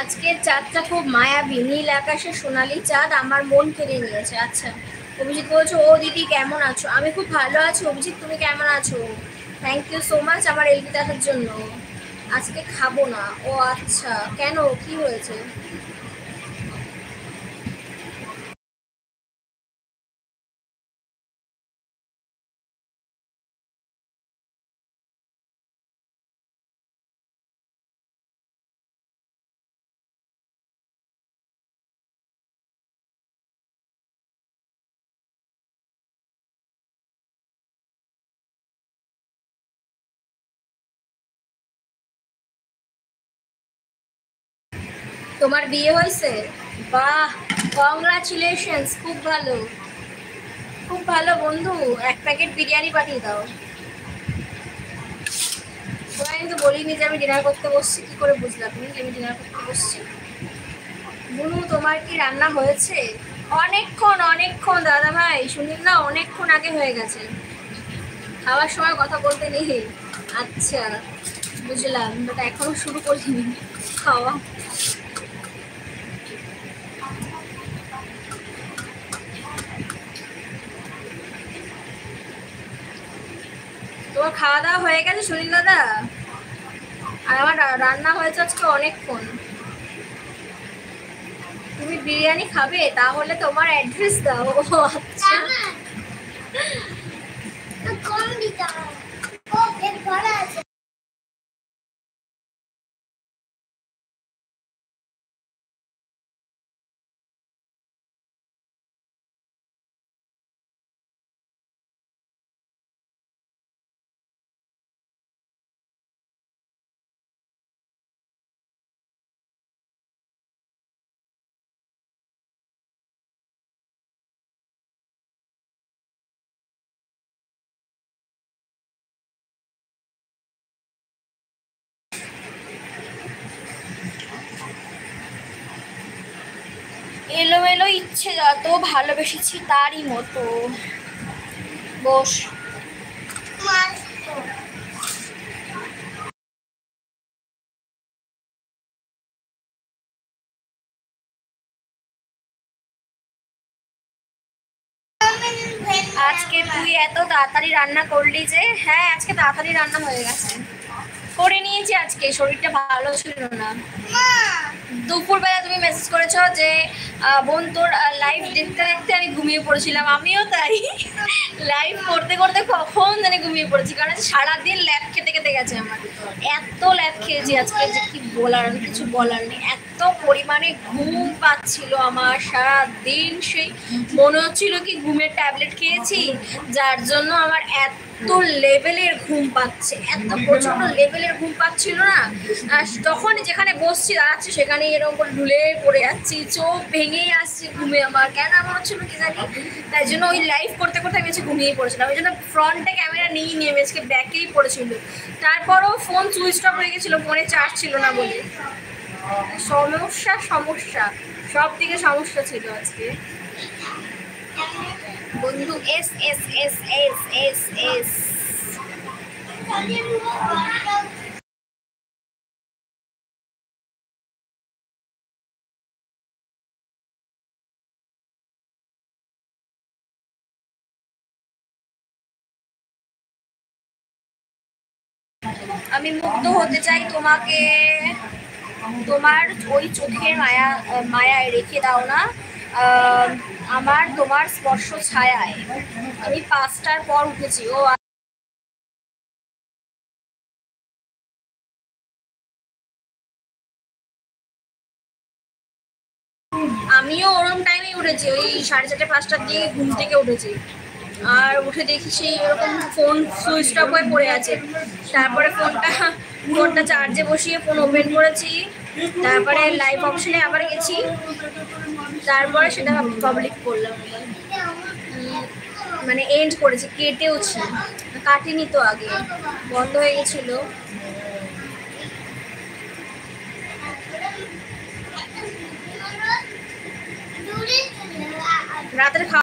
আজকের চাঁদটা খুব মায়াবী, নীল আকাশে সোনালি চাঁদ আমার মন কেড়ে নিয়েছে। আচ্ছা, অভিজিৎ বলছো ও দিদি কেমন আছো? আমি খুব ভালো আছি। অভিজিৎ তুমি কেমন আছো? থ্যাংক ইউ সো মাচ আমার এলবি দেখার জন্য। আজকে খাবো না। ও আচ্ছা, কেন, কি হয়েছে? তোমার বিয়ে হয়েছে? বাহ, কংগ্রাচুলেশনস, খুব ভালো। খুব ভালো বন্ধু, এক প্যাকেট বিরিয়ানি পাঠিয়ে দাও। তোমায় কিন্তু বলিনি যে আমি ডিনার করতে বসছি, কি করে বুঝলা তুমি যে আমি ডিনার করতে বসছি? বুনু তোমার কি রান্না হয়েছে? অনেকক্ষণ অনেকক্ষণ দাদা ভাই, শুনিল না, অনেকক্ষণ আগে হয়ে গেছে। খাওয়ার সময় কথা বলতে নেই। আচ্ছা, বুঝলাম, বাট এখনো শুরু করিনি খাওয়া। তোমার খাওয়া দাওয়া হয়ে গেছে সুনীল দাদা? আর আমার রান্না হয়েছে আজকে অনেকক্ষণ। তুমি বিরিয়ানি খাবে? তাহলে তোমার অ্যাড্রেস দাও। ও আচ্ছা, এলোমেলো ইচ্ছে যত ভালোবেসেছি তারই মতো। বস। আজকে তুই এত তাড়াতাড়ি রান্না করলি যে? হ্যাঁ, আজকে তাড়াতাড়ি রান্না হয়ে গেছে, করে নিয়েছি। আজকে শরীরটা ভালো ছিল না। দুপুরবেলা তুমি মেসেজ করেছো যে বোন তোর লাইভ দেখতে দেখতে আমি ঘুমিয়ে পড়েছিলাম। আমিও তাই, লাইভ করতে করতে কখন জানি ঘুমিয়ে পড়েছি, কারণ সারাদিন ল্যাব খেতে খেতে গেছে আমার। এত ল্যাব খেয়েছি আজকে যে কি বলার, আমি কিছু বলার নেই। এত পরিমাণে ঘুম পাচ্ছিল আমার সারা দিন, সেই মনে হচ্ছিল কি ঘুমের ট্যাবলেট খেয়েছি, যার জন্য আমার এত লেভেলের ঘুম পাচ্ছে, এত প্রচন্ড লেভেলের ঘুম পাচ্ছিল না। আর তখন যেখানে বসছি দাঁড়াচ্ছি সেখানে এরকম করে ঢুলে পড়ে যাচ্ছি, চোখ ভেঙেই আসছে ঘুমে আমার, কেন আমার হচ্ছিল কি জানি। তাই জন্য ওই লাইভ করতে করতে আমি ঘুমিয়ে পড়েছিলাম, ওই জন্য ফ্রন্টে ক্যামেরা নিয়ে নিয়ে আজকে ব্যাকেই পড়েছিল। তারপরও ফোন সুইচ অফ হয়ে গেছিলো, ফোনে চার্জ ছিল না বলে। সমস্যা সমস্যা, সব দিকে সমস্যা ছিল আজকে। বন্ধু S S S S S S. আমি মুগ্ধ হতে চাই তোমাকে, তোমার ওই চোখের মায়া, মায়ায় রেখে দাও না আমার, তোমার স্পর্শ ছায়ায়। আমি 5টার পর উঠেছি। ও আমিও ওরম টাইমে উঠেছি, ওই 4:30 5টার দিকে ঘুম থেকে উঠেছি। আর উঠে দেখি সেই এরকম ফোন সুইচ অফ হয়ে পড়ে আছে। তারপরে ফোনটা ফোনটা চার্জে বসিয়ে ফোন ওপেন করেছি, তারপরে লাইভ অপশনে আবার গেছি, তারপরে সেটা পাবলিক করলাম। মানে এন্ড করেছি, কেটেওছি, কাটিনি তো আগে, বন্ধ হয়ে গেছিল। রাতের খাওয়া